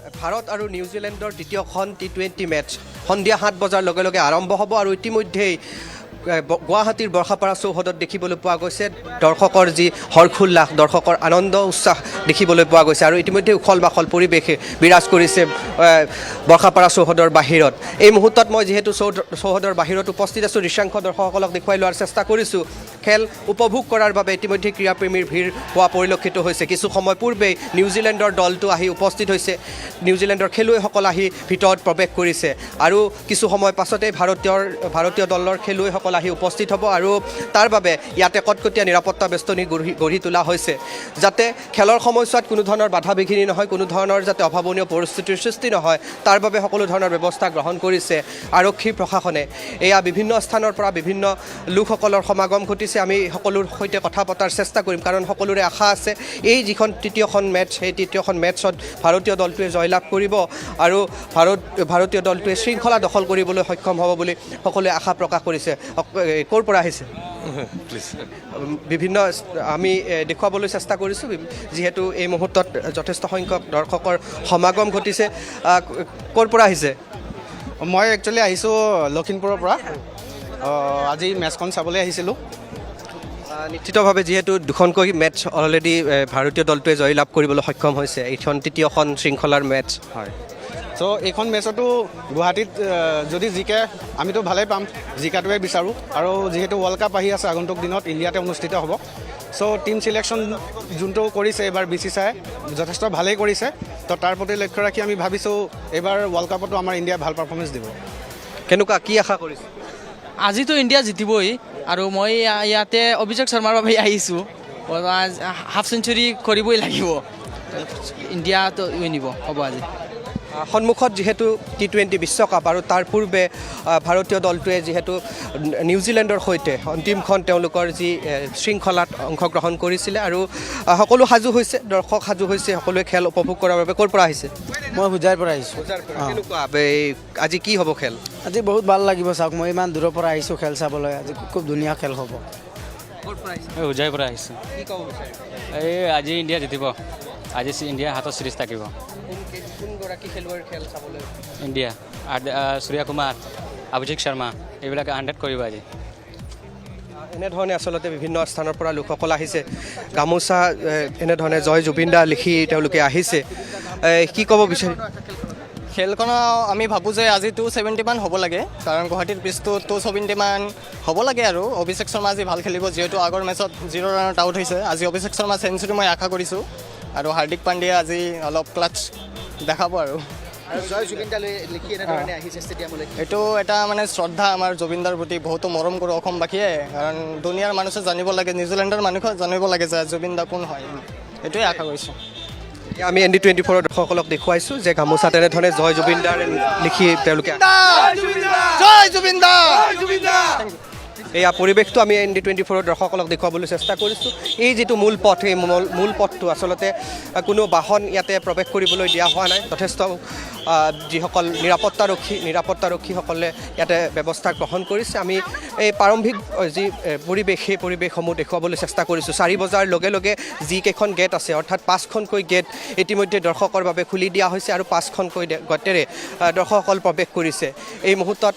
ভাৰত আৰু নিউজিলেণ্ডৰ দ্বিতীয়খন টি20 মেটচ সন্ধিয়া 7 বজাৰ লগে লগে আৰম্ভ হ'ব আৰু ইতিমধ্যেই গুৱাহাটীৰ বৰ্ষাপাৰা চৌহদত দেখিবলৈ পোৱা গৈছে দৰ্শকৰ যি হৰ্ষোল্লাস দৰ্শকৰ আনন্দ উৎসাহ দেখিবলৈ পোৱা গৈছে আৰু ইতিমধ্যে উখল বাখল পৰিৱেশে বিৰাজ কৰিছে বৰ্ষাপাৰা চৌহদৰ বাহিৰত। এই মুহূৰ্তত মই যিহেতু চৌহদৰ বাহিৰত উপস্থিত আছোঁ, দৃশ্যাংশ দৰ্শকসকলক দেখুৱাই লোৱাৰ চেষ্টা কৰিছোঁ। খেল উপভোগ কৰাৰ বাবে ইতিমধ্যে ক্ৰীড়াপ্ৰেমীৰ ভিৰ হোৱা পৰিলক্ষিত হৈছে। কিছু সময় পূৰ্বেই নিউজিলেণ্ডৰ দলটো আহি উপস্থিত হৈছে, নিউজিলেণ্ডৰ খেলুৱৈসকল আহি ভিতৰত প্ৰৱেশ কৰিছে আৰু কিছু সময় পাছতেই ভাৰতীয় দলৰ খেলুৱৈসকল আহি উপস্থিত হ'ব আৰু তাৰ বাবে ইয়াতে কটকটীয়া নিৰাপত্তা বেষ্টনী গঢ়ি তোলা হৈছে যাতে খেলৰ সময়ছোৱাত কোনো ধৰণৰ বাধা বিঘিনি নহয়, কোনো ধৰণৰ যাতে অভাৱনীয় পৰিস্থিতিৰ সৃষ্টি নহয় তাৰ বাবে সকলো ধৰণৰ ব্যৱস্থা গ্ৰহণ কৰিছে আৰক্ষী প্ৰশাসনে। এয়া বিভিন্ন স্থানৰ পৰা বিভিন্ন লোকসকলৰ সমাগম ঘটিছে। আমি সকলোৰ সৈতে কথা পতাৰ চেষ্টা কৰিম কাৰণ সকলোৰে আশা আছে এই যিখন তৃতীয়খন মেটচ সেই তৃতীয়খন মেটছত ভাৰতীয় দলটোৱে জয়লাভ কৰিব আৰু ভাৰতীয় দলটোৱে শৃংখলা দখল কৰিবলৈ সক্ষম হ'ব বুলি সকলোৱে আশা প্ৰকাশ কৰিছে। ক'ৰ পৰা আহিছে? বিভিন্ন আমি দেখুৱাবলৈ চেষ্টা কৰিছোঁ যিহেতু এই মুহূৰ্তত যথেষ্ট সংখ্যক দৰ্শকৰ সমাগম ঘটিছে। ক'ৰ পৰা আহিছে? মই একচুৱেলি আহিছোঁ লখিমপুৰৰ পৰা। আজি মেটচখন চাবলৈ আহিছিলোঁ। নিশ্চিতভাৱে যিহেতু দুখনকৈ মেটচ অলৰেডি ভাৰতীয় দলটোৱে জয়লাভ কৰিবলৈ সক্ষম হৈছে, এইখন তৃতীয়খন শৃংখলাৰ মেটচ হয়। চ' এইখন মেটচতো গুৱাহাটীত যদি জিকে আমিতো ভালেই পাম, জিকাটোৱে বিচাৰোঁ আৰু যিহেতু ৱৰ্ল্ড কাপ আহি আছে আগন্তুক দিনত ইণ্ডিয়াতে অনুষ্ঠিত হ'ব। চ' টিম চিলেকশ্যন যোনটো কৰিছে এইবাৰ BCCI যথেষ্ট ভালেই কৰিছে, তো তাৰ প্ৰতি লক্ষ্য ৰাখি আমি ভাবিছোঁ এইবাৰ ৱৰ্ল্ড কাপতো আমাৰ ইণ্ডিয়াই ভাল পাৰফৰ্মেঞ্চ দিব। কেনেকুৱা কি আশা কৰিছে? আজিতো ইণ্ডিয়া জিতিবই আৰু মই ইয়াতে অভিষেক শৰ্মাৰ বাবে আহিছোঁ। হাফ চেঞ্চুৰী কৰিবই লাগিব, ইণ্ডিয়াতো উইনিব হ'ব আজি। সন্মুখত যিহেতু টি20 বিশ্বকাপ আৰু তাৰ পূৰ্বে ভাৰতীয় দলটোৱে যিহেতু নিউজিলেণ্ডৰ সৈতে অন্তিমখন তেওঁলোকৰ যি শৃংখলাত অংশগ্ৰহণ কৰিছিলে আৰু সকলো সাজু হৈছে, দৰ্শক সাজু হৈছে সকলোৱে খেল উপভোগ কৰাৰ বাবে। ক'ৰ পৰা আহিছে? মই হোজাইৰ পৰা আহিছোঁ। কেনেকুৱা আজি কি হ'ব খেল? আজি বহুত ভাল লাগিব, চাওক মই ইমান দূৰৰ পৰা আহিছোঁ খেল চাবলৈ, আজি খুব ধুনীয়া খেল হ'ব। হোজাইৰ পৰা আহিছোঁ। কি ক'ব বিচাৰে? এই আজি ইণ্ডিয়া জিতিব, আজি ইণ্ডিয়াৰ হাতত চিৰিজ থাকিব। কোনগৰাকী খেলুৱৈৰ খেল চাবলৈ? ইণ্ডিয়া সূৰ্য কুমাৰ, অভিষেক শৰ্মা এইবিলাকে 100 কৰিব আজি। এনেধৰণে আচলতে বিভিন্ন স্থানৰ পৰা লোকসকল আহিছে, গামোচা এনেধৰণে জয় জুবিন দা লিখি তেওঁলোকে আহিছে। কি ক'ব বিচাৰে? খেলখনৰ আমি ভাবোঁ যে আজি 270 মান হ'ব লাগে, কাৰণ গুৱাহাটীৰ পিচটো 270 মান হ'ব লাগে আৰু অভিষেক শৰ্মা আজি ভাল খেলিব, যিহেতু আগৰ মেচত 0 ৰানত আউট হৈছে। আজি অভিষেক শৰ্মা চেঞ্চুৰী মই আশা কৰিছোঁ আৰু হাৰ্দিক পাণ্ডিয়া আজি অলপ ক্লাটছ দেখাব আৰু জয় জুবিন দা লিখি এনেধৰণে আহিছে ষ্টেডিয়ামলৈ। এইটো এটা মানে শ্ৰদ্ধা আমাৰ জুবিনদাৰ প্ৰতি, বহুতো মৰম কৰোঁ অসমবাসীয়ে, কাৰণ দুনিয়াৰ মানুহে জানিব লাগে, নিউজিলেণ্ডৰ মানুহে জানিব লাগে যে জুবিন দা কোন হয়, এইটোৱে আশা কৰিছোঁ। আমি ND24 দৰ্শকসকলক দেখুৱাইছোঁ যে গামোচা তেনেধৰণে জয় জুবিন দাৰ লিখি তেওঁলোকে জয় জুবিন দা। এয়া পৰিৱেশটো আমি ND24 দৰ্শকসকলক দেখুৱাবলৈ চেষ্টা কৰিছোঁ। এই যিটো মূল পথ, এই মূল পথটো আচলতে কোনো বাহন ইয়াতে প্ৰৱেশ কৰিবলৈ দিয়া হোৱা নাই। যথেষ্ট যিসকল নিৰাপত্তাৰক্ষীসকলে ইয়াতে ব্যৱস্থা গ্ৰহণ কৰিছে। আমি এই প্ৰাৰম্ভিক যি পৰিৱেশ সেই পৰিৱেশসমূহ দেখুৱাবলৈ চেষ্টা কৰিছোঁ। 4 বজাৰ লগে লগে যিকেইখন গেট আছে, অৰ্থাৎ 5খনকৈ গেট ইতিমধ্যে দৰ্শকৰ বাবে খুলি দিয়া হৈছে আৰু 5খনকৈ গেটেৰে দৰ্শকসকল প্ৰৱেশ কৰিছে। এই মুহূৰ্তত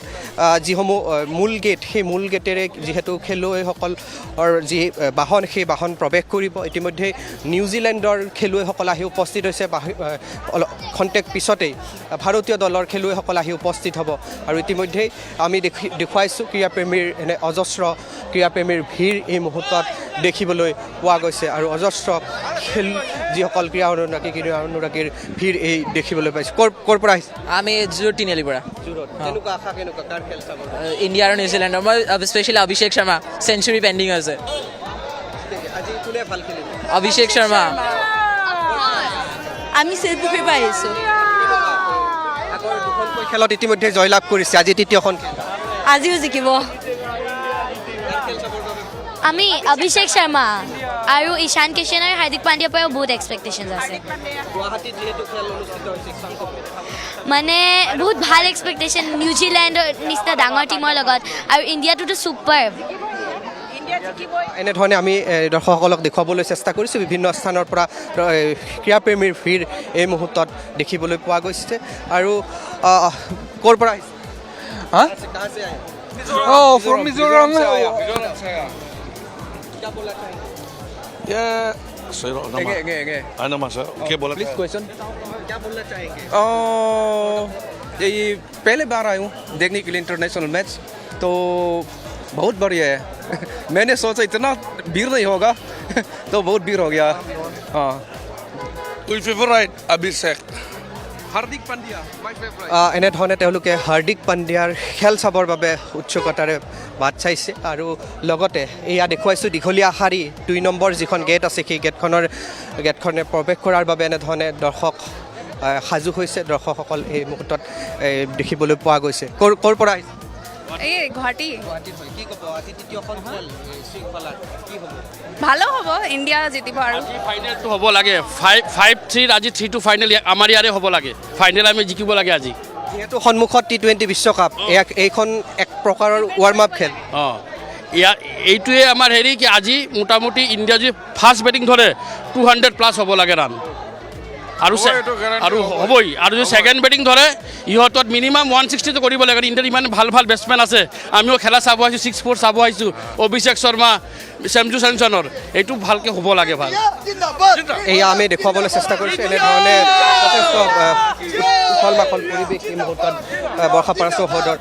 যিসমূহ মূল গেট, সেই মূল গেটেৰে যিহেতু খেলুৱৈসকলৰ যি বাহন, সেই বাহন প্ৰৱেশ কৰিব। ইতিমধ্যে নিউজিলেণ্ডৰ খেলুৱৈসকল আহি উপস্থিত হৈছে, খন্তেক পিছতেই ভাৰতীয় দলৰ খেলুৱৈসকল আহি উপস্থিত হ'ব আৰু ইতিমধ্যেই আমি দেখুৱাইছোঁ ক্ৰীড়াপ্ৰেমীৰ এনে অজস্ৰ ক্ৰীড়াপ্ৰেমীৰ ভিৰ এই মুহূৰ্তত দেখিবলৈ পোৱা গৈছে আৰু অজস্ৰ যিসকল ক্ৰীড়া অনুৰাগীৰ ভিৰ এই দেখিবলৈ পাইছোঁ। ক'ৰ পৰা আহিছে? আমি জোৰ তিনিআলিৰ পৰা। কেনেকুৱা আশা, কেনেকুৱা কাৰ খেল চাব? ইণ্ডিয়া আৰু নিউজিলেণ্ডৰ। মই স্পেচিয়েলি অভিষেক শৰ্মা, চেঞ্চুৰী পেণ্ডিং আছে। আজি কোনে ভাল খেলিব? অভিষেক শৰ্মা। আমি চেলপুখুৰীৰ পৰা আহিছোঁ। আগৰ দুখনকৈ খেলত ইতিমধ্যে জয়লাভ কৰিছে, আজি তৃতীয়খন খেল। আজিও জিকিব। আমি অভিষেক শৰ্মা আৰু ঈশান কিষণ আৰু হাৰ্দিক পাণ্ডিয়াৰ পৰাও বহুত এক্সপেক্টেশ্যনছ আছে। মানে বহুত ভাল এক্সপেক্টেশ্যন নিউজিলেণ্ডৰ নিচিনা ডাঙৰ টীমৰ লগত, আৰু ইণ্ডিয়াটোতো ছুপাৰ। এনেধৰণে আমি দৰ্শকসকলক দেখুৱাবলৈ চেষ্টা কৰিছোঁ বিভিন্ন স্থানৰ পৰা ক্ৰীড়াপ্ৰেমীৰ ভিৰ এই মুহূৰ্তত দেখিবলৈ পোৱা গৈছে আৰু ক'ৰ পৰা আহিছে? Huh? Oh, from Mizoram. Yeah, soy Okay. Ano mas? Okay, bola. Please question. क्या बोलना चाहेंगे? ये पहले बार आया हूँ देखने के लिए इंटरनेशनल मैच, तो बहुत बढ़िया है. मैंने सोचा इतना भीड़ नहीं होगा तो बहुत भीड़ हो गया. हाँ. Your favorite Abhishek. Hardik Pandya, my favorite. এনেধৰণে তেওঁলোকে হাৰ্দিক পাণ্ডিয়াৰ খেল চাবৰ বাবে উৎসুকতাৰে বাট চাইছে আৰু লগতে এয়া দেখুৱাইছোঁ দীঘলীয়া শাৰী 2 নম্বৰ যিখন গেট আছে সেই গেটখনে প্ৰৱেশ কৰাৰ বাবে এনেধৰণে দৰ্শক সাজু হৈছে দৰ্শকসকল এই মুহূৰ্তত দেখিবলৈ পোৱা গৈছে ক'ৰ পৰা আহিছে এই গুৱাহাটী কি ক'ব আজি তৃতীয়খন খেল শৃংখলাৰ কি হ'ব ভালো হ'ব ইণ্ডিয়া জিতিব আৰু ফাইনেলটো হ'ব লাগে 5-3 আজি 3-2 ফাইনেল আমাৰ ইয়াৰে হ'ব লাগে ফাইনেল আমি জিকিব লাগে আজি যিহেতু সন্মুখত T20 বিশ্বকাপ এইখন এক প্ৰকাৰৰ ৱাৰ্ম আপ খেল অঁ এইটোৱে আমাৰ হেৰি কি আজি মোটামুটি ইণ্ডিয়া যদি ফাৰ্ষ্ট বেটিং ধৰে 200+ হ'ব লাগে ৰান আৰু হ'বই আৰু যদি ছেকেণ্ড বেটিং ধৰে ইহঁতত মিনিমাম 160 কৰিব লাগে ইণ্ডিয়াত ইমান ভাল ভাল বেটছমেন আছে আমিও খেলা চাব আহিছোঁ 6-4 চাব আহিছোঁ অভিষেক শৰ্মা চেমজু চেমছনৰ এইটো ভালকৈ হ'ব লাগে ভাল এয়া আমি দেখুৱাবলৈ চেষ্টা কৰিছোঁ এনেধৰণে যথেষ্ট উখল মাখল পৰিৱেশ এই মুহূৰ্তত বৰ্ষাপাৰা চৌহদৰ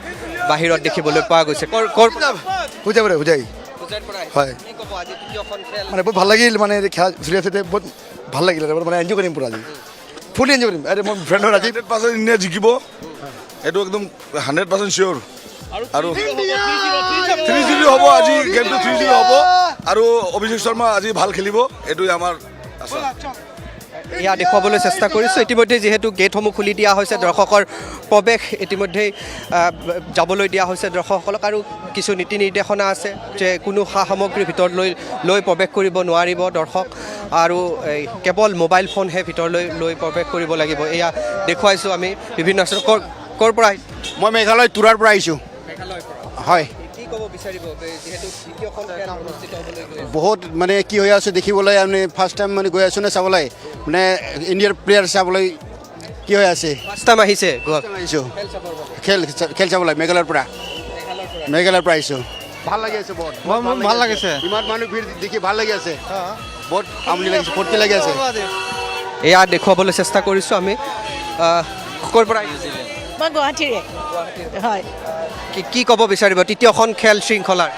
বাহিৰত দেখিবলৈ পোৱা গৈছে বুজাই হয় মানে বহুত ভাল লাগিল মানে খেলা চলি আছে বহুত ভাল লাগিল মানে এনজয় কৰিম পুৰা আজি ফুলি এনজয় কৰিম আৰে মোৰ ফ্ৰেণ্ডৰ আজি 100% ইণ্ডিয়া জিকিব এইটো একদম 100% চিয়ৰ আৰু 3-0 হ'ব আজি গেমটো 3-0 হ'ব আৰু অভিষেক শৰ্মা আজি ভাল খেলিব এইটোৱে আমাৰ আশা এয়া দেখুৱাবলৈ চেষ্টা কৰিছোঁ ইতিমধ্যে যিহেতু গেটসমূহ খুলি দিয়া হৈছে দৰ্শকৰ প্ৰৱেশ ইতিমধ্যেই যাবলৈ দিয়া হৈছে দৰ্শকসকলক আৰু কিছু নীতি নিৰ্দেশনা আছে যে কোনো সা সামগ্ৰী ভিতৰলৈ লৈ প্ৰৱেশ কৰিব নোৱাৰিব দৰ্শক আৰু কেৱল মোবাইল ফোনহে ভিতৰলৈ লৈ প্ৰৱেশ কৰিব লাগিব এয়া দেখুৱাইছোঁ আমি বিভিন্ন ক'ৰ পৰা আহিছোঁ মই মেঘালয় তুৰাৰ পৰা আহিছোঁ হয় কি ক'ব বিচাৰিব যিহেতু দ্বিতীয়খন খেল অনুষ্ঠিত হ'বলৈ গৈ আছে বহুত মানে কি হৈ আছে দেখিবলৈ আমি ফাৰ্ষ্ট টাইম মানে গৈ আছোঁ নে চাবলৈ মানে ইণ্ডিয়াৰ প্লেয়াৰ চাবলৈ কি হৈ আছে ফাৰ্ষ্ট টাইম আহিছে আহিছোঁ খেল চাবলৈ মেঘালয়ৰ পৰা আহিছোঁ ভাল লাগি আছে বহুত ভাল লাগিছে ইমান মানুহ ভিৰ দেখি ভাল লাগি আছে বহুত আমনি লাগিছে ফূৰ্তি লাগি আছে এয়া দেখুৱাবলৈ চেষ্টা কৰিছোঁ আমি ক'ৰ পৰা আহিছে মই গুৱাহাটীৰে হয় কি ক'ব বিচাৰিব তৃতীয়খন খেল শৃংখলাৰ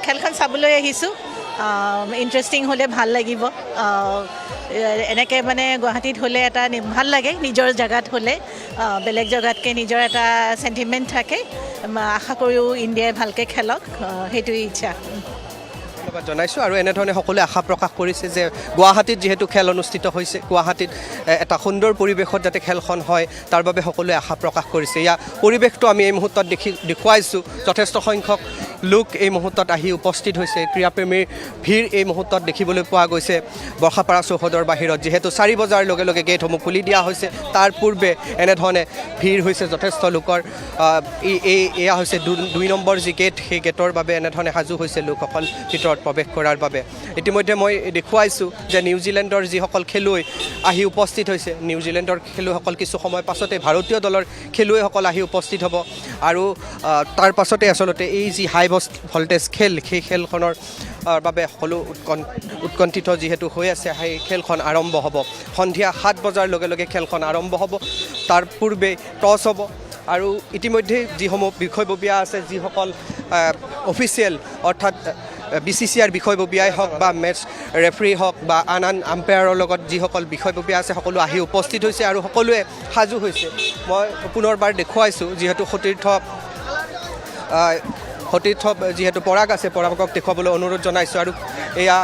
খেলখন চাবলৈ আহিছোঁ ইণ্টাৰেষ্টিং হ'লে ভাল লাগিব এনেকৈ মানে গুৱাহাটীত হ'লে এটা ভাল লাগে নিজৰ জেগাত হ'লে বেলেগ জেগাতকৈ নিজৰ এটা চেণ্টিমেণ্ট থাকে আশা কৰোঁ ইণ্ডিয়াই ভালকৈ খেলক সেইটোৱে ইচ্ছা ধন্যবাদ জনাইছোঁ আৰু এনেধৰণে সকলোৱে আশা প্ৰকাশ কৰিছে যে গুৱাহাটীত যিহেতু খেল অনুষ্ঠিত হৈছে গুৱাহাটীত এটা সুন্দৰ পৰিৱেশত যাতে খেলখন হয় তাৰ বাবে সকলোৱে আশা প্ৰকাশ কৰিছে ইয়াৰ পৰিৱেশটো আমি এই মুহূৰ্তত দেখুৱাইছোঁ যথেষ্ট সংখ্যক লোক এই মুহূৰ্তত আহি উপস্থিত হৈছে ক্ৰীড়াপ্ৰেমীৰ ভিৰ এই মুহূৰ্তত দেখিবলৈ পোৱা গৈছে বৰ্ষাপাৰা চৌহদৰ বাহিৰত যিহেতু 4 বজাৰ লগে লগে গেটসমূহ খুলি দিয়া হৈছে তাৰ পূৰ্বে এনেধৰণে ভিৰ হৈছে যথেষ্ট লোকৰ এয়া হৈছে 2 নম্বৰ যি গেট সেই গেটৰ বাবে এনেধৰণে সাজু হৈছে লোকসকল ভিতৰত প্ৰৱেশ কৰাৰ বাবে ইতিমধ্যে মই দেখুৱাইছোঁ যে নিউজিলেণ্ডৰ যিসকল খেলুৱৈ আহি উপস্থিত হৈছে নিউজিলেণ্ডৰ খেলুৱৈসকল কিছু সময় পাছতে ভাৰতীয় দলৰ খেলুৱৈসকল আহি উপস্থিত হ'ব আৰু তাৰ পাছতে আচলতে এই যি হাই ভল্টেজ খেল সেই খেলখনৰ বাবে সকলো উৎকণ্ঠিত যিহেতু হৈ আছে সেই খেলখন আৰম্ভ হ'ব সন্ধিয়া 7 বজাৰ লগে লগে খেলখন আৰম্ভ হ'ব তাৰ পূৰ্বে টছ হ'ব আৰু ইতিমধ্যে যিসমূহ বিষয়ববীয়া আছে যিসকল অফিচিয়েল অৰ্থাৎ BCCR বিষয়ববীয়াই হওক বা মেটছ ৰেফাৰী হওক বা আন আম্পায়াৰৰ লগত যিসকল বিষয়ববীয়া আছে সকলো আহি উপস্থিত হৈছে আৰু সকলোৱে সাজু হৈছে মই পুনৰবাৰ দেখুৱাইছোঁ যিহেতু সতীৰ্থ যিহেতু পৰাগ আছে পৰাগক দেখুৱাবলৈ অনুৰোধ জনাইছোঁ আৰু এয়া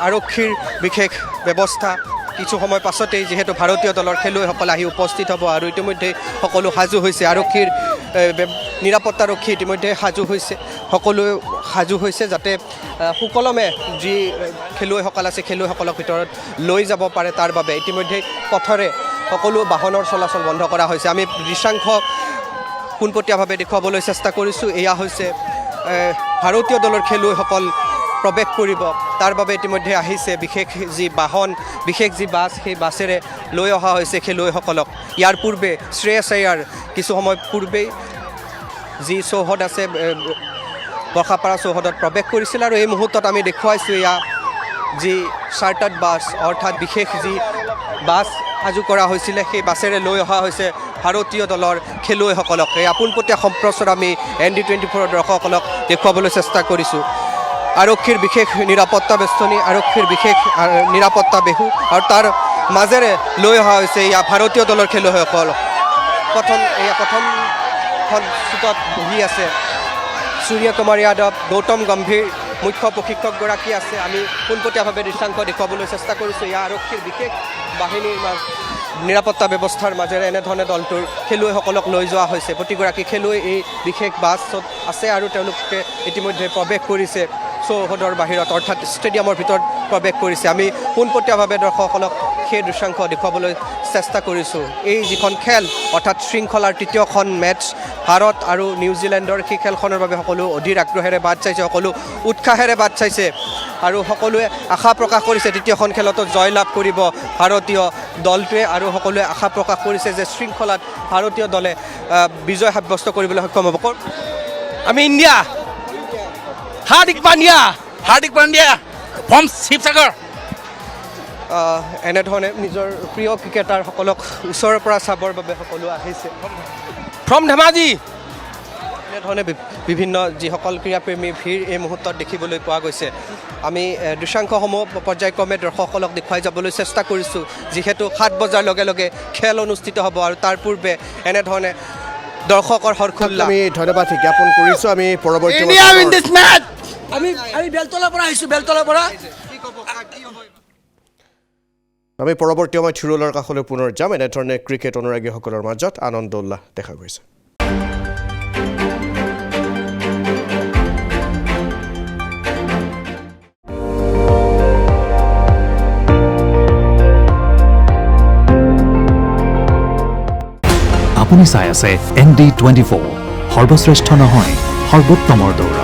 আৰক্ষীৰ বিশেষ ব্যৱস্থা কিছু সময় পাছতেই যিহেতু ভাৰতীয় দলৰ খেলুৱৈসকল আহি উপস্থিত হ'ব আৰু ইতিমধ্যে সকলো সাজু হৈছে আৰক্ষীৰ নিৰাপত্তাৰক্ষী ইতিমধ্যে সাজু হৈছে সকলোৱে সাজু হৈছে যাতে সুকলমে যি খেলুৱৈসকল আছে খেলুৱৈসকলক ভিতৰত লৈ যাব পাৰে তাৰ বাবে ইতিমধ্যে পথৰে সকলো বাহনৰ চলাচল বন্ধ কৰা হৈছে আমি দৃশ্যাংশ পোনপটীয়াভাৱে দেখুৱাবলৈ চেষ্টা কৰিছোঁ এয়া হৈছে ভাৰতীয় দলৰ খেলুৱৈসকল প্ৰৱেশ কৰিব তাৰ বাবে ইতিমধ্যে আহিছে বিশেষ যি বাহন বিশেষ যি বাছ সেই বাছেৰে লৈ অহা হৈছে খেলুৱৈসকলক ইয়াৰ পূৰ্বে শ্ৰেয়স আয়াৰ কিছু সময় পূৰ্বেই যি চৌহদ আছে বৰ্ষাপাৰা চৌহদত প্ৰৱেশ কৰিছিল আৰু এই মুহূৰ্তত আমি দেখুৱাইছোঁ এয়া যি চাৰ্টাৰ্ড বাছ অৰ্থাৎ বিশেষ যি বাছ সাজু কৰা হৈছিলে সেই বাছেৰে লৈ অহা হৈছে ভাৰতীয় দলৰ খেলুৱৈসকলক এই আপোনপটীয়া সম্প্ৰচাৰ আমি ND24 দৰ্শকসকলক দেখুৱাবলৈ চেষ্টা কৰিছোঁ আৰক্ষীৰ বিশেষ নিৰাপত্তা বেষ্টনী আৰক্ষীৰ বিশেষ নিৰাপত্তা বেহু আৰু তাৰ মাজেৰে লৈ অহা হৈছে এয়া ভাৰতীয় দলৰ খেলুৱৈসকলক প্ৰথমখন চুকত বহি আছে সূৰ্য কুমাৰ যাদৱ গৌতম গম্ভীৰ মুখ্য প্ৰশিক্ষকগৰাকী আছে আমি পোনপটীয়াভাৱে দৃশ্যাংশ দেখুৱাবলৈ চেষ্টা কৰিছোঁ ইয়াৰ আৰক্ষীৰ বিশেষ বাহিনীৰ নিৰাপত্তা ব্যৱস্থাৰ মাজেৰে এনেধৰণে দলটোৰ খেলুৱৈসকলক লৈ যোৱা হৈছে প্ৰতিগৰাকী খেলুৱৈ এই বিশেষ বাছত আছে আৰু তেওঁলোকে ইতিমধ্যে প্ৰৱেশ কৰিছে চৌহদৰ বাহিৰত অৰ্থাৎ ষ্টেডিয়ামৰ ভিতৰত প্ৰৱেশ কৰিছে আমি পোনপটীয়াভাৱে দৰ্শকসকলক সেই দৃশ্যাংশ দেখুৱাবলৈ চেষ্টা কৰিছোঁ এই যিখন খেল অৰ্থাৎ শৃংখলাৰ তৃতীয়খন মেটছ ভাৰত আৰু নিউজিলেণ্ডৰ সেই খেলখনৰ বাবে সকলো অধীৰ আগ্ৰহেৰে বাট চাইছে সকলো উৎসাহেৰে বাট চাইছে আৰু সকলোৱে আশা প্ৰকাশ কৰিছে তৃতীয়খন খেলতো জয়লাভ কৰিব ভাৰতীয় দলটোৱে আৰু সকলোৱে আশা প্ৰকাশ কৰিছে যে শৃংখলাত ভাৰতীয় দলে বিজয় সাব্যস্ত কৰিবলৈ সক্ষম হ'ব আমি ইণ্ডিয়া হাৰ্দিক পাণ্ডিয়া ফ্ৰম শিৱসাগৰ এনেধৰণে নিজৰ প্ৰিয় ক্ৰিকেটাৰসকলক ওচৰৰ পৰা চাবৰ বাবে সকলো আহিছে ফ্ৰম ধেমাজি এনেধৰণে বিভিন্ন যিসকল ক্ৰীড়াপ্ৰেমী ভিৰ এই মুহূৰ্তত দেখিবলৈ পোৱা গৈছে আমি দৃশ্যাংশসমূহ পৰ্যায়ক্ৰমে দৰ্শকসকলক দেখুৱাই যাবলৈ চেষ্টা কৰিছোঁ যিহেতু 7 বজাৰ লগে লগে খেল অনুষ্ঠিত হ'ব আৰু তাৰ পূৰ্বে এনেধৰণে দৰ্শকৰ হৰ্ষোল্লাস আমি ধন্যবাদ জ্ঞাপন কৰিছোঁ আমি পৰৱৰ্তী আমি পৰৱৰ্তী সময়ত থিৰোলাৰ কাষলৈ পুনৰ যাম এনেধৰণে ক্ৰিকেট অনুৰাগীসকলৰ মাজত আনন্দ উল্লাস দেখা গৈছে আপুনি চাই আছে ND24 সৰ্বশ্ৰেষ্ঠ নহয় সৰ্বোত্তমৰ দৌৰা